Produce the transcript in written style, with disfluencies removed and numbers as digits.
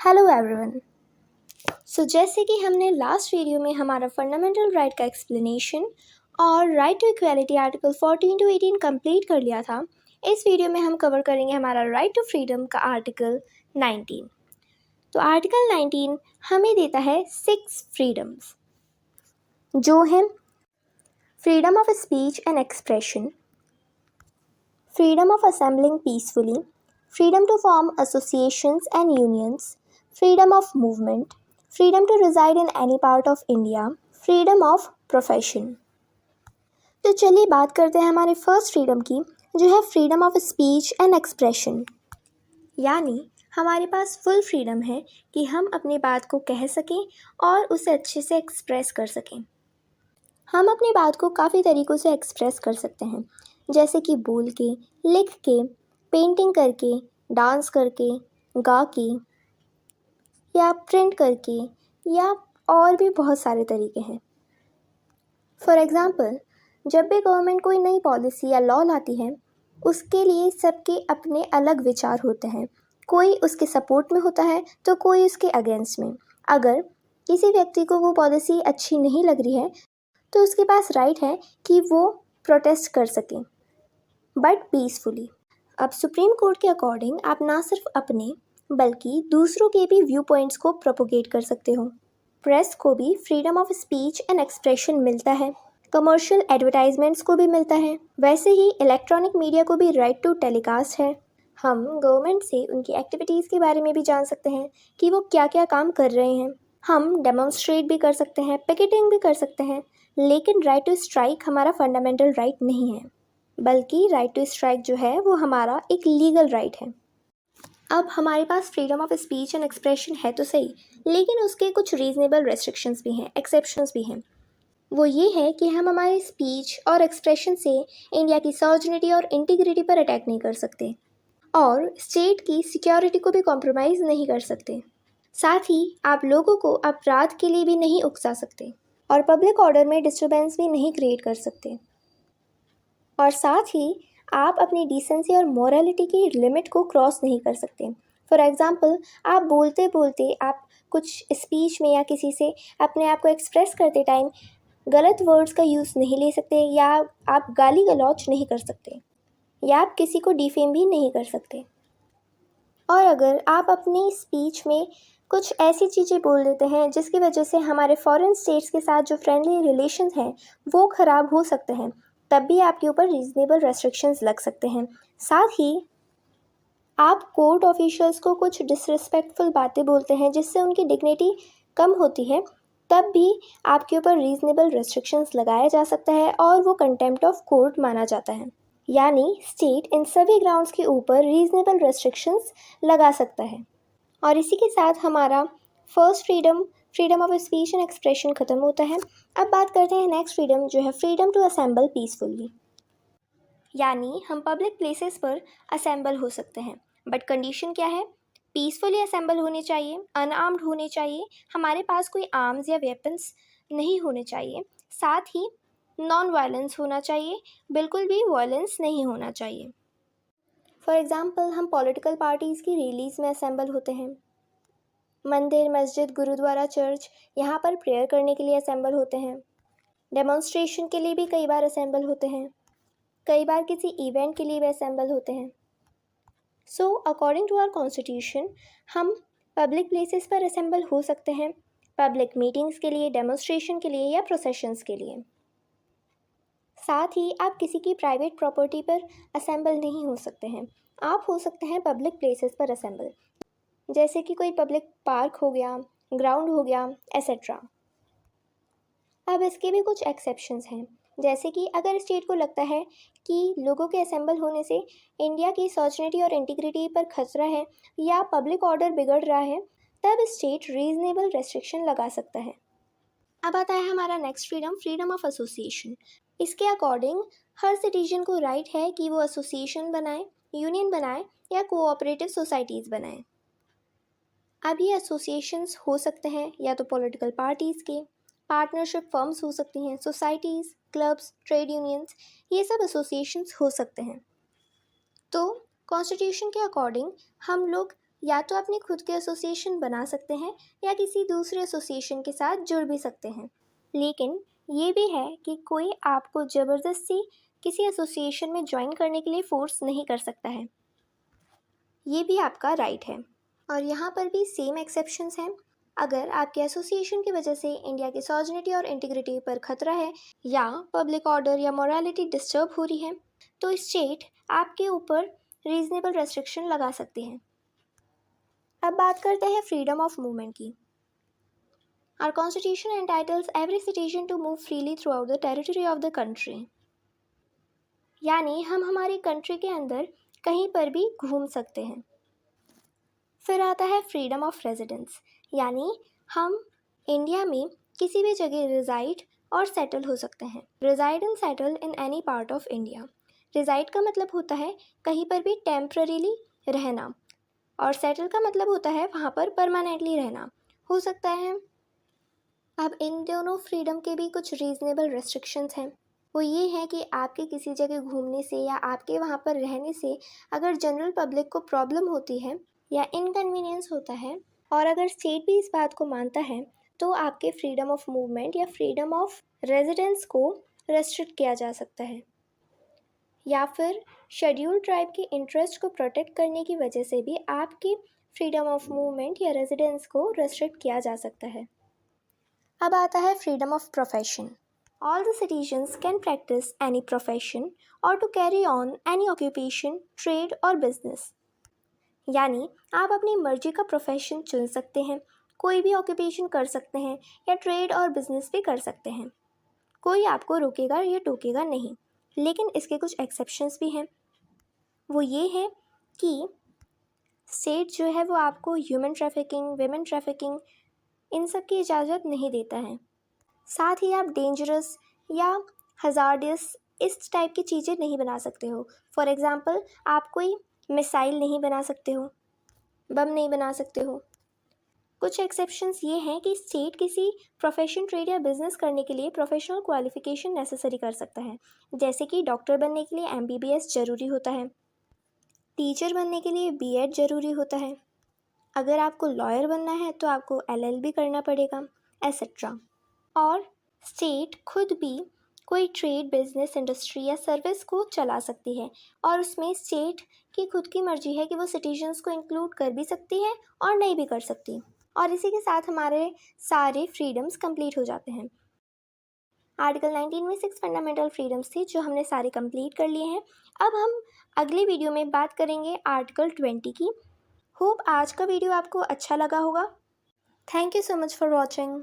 Hello everyone. जैसे कि हमने लास्ट वीडियो में हमारा फंडामेंटल राइट का एक्सप्लेनेशन और right to equality article 14 to 18 complete कर लिया था, इस वीडियो में हम कवर करेंगे हमारा राइट टू फ्रीडम का आर्टिकल 19। तो आर्टिकल 19 हमें देता है 6 फ्रीडम्स, जो हैं freedom of speech and expression, freedom of assembling peacefully, freedom to form associations and unions, freedom of movement, freedom to reside in any part of India, freedom of profession। तो चलिए बात करते हैं हमारे फर्स्ट फ्रीडम की, जो है freedom of speech and expression. यानी हमारे पास फुल फ्रीडम है कि हम अपनी बात को कह सकें और उसे अच्छे से एक्सप्रेस कर सकें। हम अपनी बात को काफ़ी तरीक़ों से एक्सप्रेस कर सकते हैं, जैसे कि बोल के, लिख के, पेंटिंग करके, डांस करके, गा के, या प्रिंट करके, या और भी बहुत सारे तरीके हैं। फॉर एग्ज़ाम्पल, जब भी गवर्नमेंट कोई नई पॉलिसी या लॉ लाती है, उसके लिए सबके अपने अलग विचार होते हैं। कोई उसके सपोर्ट में होता है तो कोई उसके अगेंस्ट में। अगर किसी व्यक्ति को वो पॉलिसी अच्छी नहीं लग रही है तो उसके पास राइट है कि वो प्रोटेस्ट कर सकें, बट पीसफुली। अब सुप्रीम कोर्ट के अकॉर्डिंग आप ना सिर्फ अपने बल्कि दूसरों के भी व्यू पॉइंट्स को प्रोपोगेट कर सकते हो। प्रेस को भी freedom of speech and expression मिलता है, कमर्शियल एडवर्टाइजमेंट्स को भी मिलता है। वैसे ही इलेक्ट्रॉनिक मीडिया को भी राइट टू टेलीकास्ट है। हम गवर्नमेंट से उनकी एक्टिविटीज़ के बारे में भी जान सकते हैं कि वो क्या क्या काम कर रहे हैं। हम डेमोन्स्ट्रेट भी कर सकते हैं, पिकेटिंग भी कर सकते हैं, लेकिन राइट टू स्ट्राइक हमारा फंडामेंटल राइट नहीं है, बल्कि राइट टू स्ट्राइक जो है वो हमारा एक लीगल राइट है। अब हमारे पास freedom of speech and expression है तो सही, लेकिन उसके कुछ रीजनेबल रेस्ट्रिक्शंस भी हैं, एक्सेप्शंस भी हैं। वो ये है कि हम हमारी स्पीच और एक्सप्रेशन से इंडिया की सॉवरेनिटी और इंटीग्रिटी पर अटैक नहीं कर सकते और स्टेट की सिक्योरिटी को भी कॉम्प्रोमाइज़ नहीं कर सकते। साथ ही आप लोगों को अपराध के लिए भी नहीं उकसा सकते और पब्लिक ऑर्डर में डिस्टर्बेंस भी नहीं क्रिएट कर सकते। और साथ ही आप अपनी डिसेंसी और मोरालिटी की लिमिट को क्रॉस नहीं कर सकते। फॉर एग्ज़ाम्पल, आप बोलते बोलते आप कुछ स्पीच में या किसी से अपने आप को एक्सप्रेस करते टाइम गलत वर्ड्स का यूज़ नहीं ले सकते, या आप गाली गलौज नहीं कर सकते, या आप किसी को डिफेम भी नहीं कर सकते। और अगर आप अपनी स्पीच में कुछ ऐसी चीज़ें बोल देते हैं जिसकी वजह से हमारे फॉरेन स्टेट्स के साथ जो फ्रेंडली रिलेशंस हैं वो ख़राब हो सकते हैं, तब भी आपके ऊपर रीजनेबल रेस्ट्रिक्शंस लग सकते हैं। साथ ही आप कोर्ट ऑफिशियल्स को कुछ डिसरिस्पेक्टफुल बातें बोलते हैं जिससे उनकी डिग्निटी कम होती है, तब भी आपके ऊपर रीजनेबल रेस्ट्रिक्शंस लगाया जा सकता है और वो कंटेम्प्ट ऑफ कोर्ट माना जाता है। यानी स्टेट इन सभी ग्राउंड्स के ऊपर रीजनेबल रेस्ट्रिक्शंस लगा सकता है। और इसी के साथ हमारा first freedom of speech and expression ख़त्म होता है। अब बात करते हैं नेक्स्ट फ्रीडम, जो है फ्रीडम टू असेंबल पीसफुली। यानी हम पब्लिक प्लेसेस पर असेंबल हो सकते हैं, बट कंडीशन क्या है? पीसफुली असेंबल होने चाहिए, अनआर्म्ड होने चाहिए, हमारे पास कोई आर्म्स या वेपन्स नहीं होने चाहिए, साथ ही नॉन वायलेंस होना चाहिए, बिल्कुल भी वायलेंस नहीं होना चाहिए। फॉर एग्ज़ाम्पल, हम पॉलिटिकल पार्टीज़ की रैलीज़ में असेंबल होते हैं, मंदिर, मस्जिद, गुरुद्वारा, चर्च, यहाँ पर प्रेयर करने के लिए असेंबल होते हैं, डेमोन्स्ट्रेशन के लिए भी कई बार असेंबल होते हैं, कई बार किसी इवेंट के लिए भी असेंबल होते हैं। So according to our constitution हम पब्लिक प्लेसेस पर असेंबल हो सकते हैं, पब्लिक मीटिंग्स के लिए, डेमोन्स्ट्रेशन के लिए या प्रोसेशंस के लिए। साथ ही आप किसी की प्राइवेट प्रॉपर्टी पर असेंबल नहीं हो सकते हैं, आप हो सकते हैं पब्लिक प्लेसेस पर असेंबल, जैसे कि कोई पब्लिक पार्क हो गया, ग्राउंड हो गया, एसेट्रा। अब इसके भी कुछ एक्सेप्शंस हैं, जैसे कि अगर स्टेट को लगता है कि लोगों के असेंबल होने से इंडिया की सॉवरेनिटी और इंटीग्रिटी पर खतरा है या पब्लिक ऑर्डर बिगड़ रहा है, तब स्टेट रीजनेबल रेस्ट्रिक्शन लगा सकता है। अब आता है हमारा नेक्स्ट फ्रीडम ऑफ एसोसिएशन। इसके अकॉर्डिंग हर सिटीजन को राइट है कि वो एसोसिएशन बनाए, यूनियन बनाए या कोऑपरेटिव सोसाइटीज़ बनाए। अब ये एसोसिएशंस हो सकते हैं या तो पॉलिटिकल पार्टीज़ के, पार्टनरशिप फर्म्स हो सकती हैं, सोसाइटीज़, क्लब्स, ट्रेड यूनियंस, ये सब एसोसिएशंस हो सकते हैं। तो कॉन्स्टिट्यूशन के अकॉर्डिंग हम लोग या तो अपनी खुद के एसोसिएशन बना सकते हैं या किसी दूसरे एसोसिएशन के साथ जुड़ भी सकते हैं। लेकिन ये भी है कि कोई आपको ज़बरदस्ती किसी एसोसिएशन में ज्वाइन करने के लिए फ़ोर्स नहीं कर सकता है, ये भी आपका राइट है। और यहाँ पर भी सेम एक्सेप्शंस हैं। अगर आपके एसोसिएशन की वजह से इंडिया की सॉवरेनिटी और इंटीग्रिटी पर खतरा है या पब्लिक ऑर्डर या मोरालिटी डिस्टर्ब हो रही है, तो स्टेट आपके ऊपर रीजनेबल रेस्ट्रिक्शन लगा सकती है। अब बात करते हैं फ्रीडम ऑफ मूवमेंट की। Our constitution entitles every citizen to move freely throughout the territory of the country. यानी हम हमारी कंट्री के अंदर कहीं पर भी घूम सकते हैं। फिर आता है फ्रीडम ऑफ रेजिडेंस, यानी हम इंडिया में किसी भी जगह रिजाइड और सेटल हो सकते हैं। Reside and settle in any part of India. Reside का मतलब होता है कहीं पर भी टेम्पररीली रहना, और सेटल का मतलब होता है वहाँ पर परमानेंटली रहना हो सकता है। अब इन दोनों फ्रीडम के भी कुछ रीज़नेबल रेस्ट्रिक्शंस हैं। वो ये है कि आपके किसी जगह घूमने से या आपके वहाँ पर रहने से अगर जनरल पब्लिक को प्रॉब्लम होती है या इनकन्वीनियंस होता है, और अगर स्टेट भी इस बात को मानता है, तो आपके फ्रीडम ऑफ मूवमेंट या फ्रीडम ऑफ रेजिडेंस को रेस्ट्रिक्ट किया जा सकता है। या फिर शेड्यूल ट्राइब के इंटरेस्ट को प्रोटेक्ट करने की वजह से भी आपकी फ्रीडम ऑफ मूवमेंट या रेजिडेंस को रेस्ट्रिक्ट किया जा सकता है। अब आता है freedom of profession. All the citizens can practice any profession और to carry on any occupation, trade और बिजनेस। यानी आप अपनी मर्जी का प्रोफेशन चुन सकते हैं, कोई भी ऑक्यूपेशन कर सकते हैं या ट्रेड और बिजनेस भी कर सकते हैं। कोई आपको रोकेगा या टोकेगा नहीं। लेकिन इसके कुछ एक्सेप्शंस भी हैं। वो ये है कि स्टेट जो है वो आपको ह्यूमन ट्रैफिकिंग, विमेन ट्रैफिकिंग, इन सब की इजाज़त नहीं देता है। साथ ही आप डेंजरस या हज़ार्डियस इस टाइप की चीज़ें नहीं बना सकते हो। फॉर एग्ज़ाम्पल, आप कोई मिसाइल नहीं बना सकते हो, बम नहीं बना सकते हो। कुछ एक्सेप्शंस ये हैं कि स्टेट किसी प्रोफेशन, ट्रेड या बिजनेस करने के लिए प्रोफेशनल क्वालिफिकेशन नेसेसरी कर सकता है। जैसे कि डॉक्टर बनने के लिए MBBS ज़रूरी होता है, टीचर बनने के लिए B.Ed ज़रूरी होता है, अगर आपको लॉयर बनना है तो आपको LLB करना पड़ेगा, एसेट्रा। और स्टेट खुद भी कोई ट्रेड, बिजनेस, इंडस्ट्री या सर्विस को चला सकती है, और उसमें स्टेट की खुद की मर्जी है कि वो सिटीजन्स को इंक्लूड कर भी सकती है और नहीं भी कर सकती। और इसी के साथ हमारे सारे फ्रीडम्स कंप्लीट हो जाते हैं। आर्टिकल 19 में 6 फंडामेंटल फ्रीडम्स थी जो हमने सारे कंप्लीट कर लिए हैं। अब हम अगले वीडियो में बात करेंगे आर्टिकल 20 की। होप आज का वीडियो आपको अच्छा लगा होगा। Thank you so much for watching.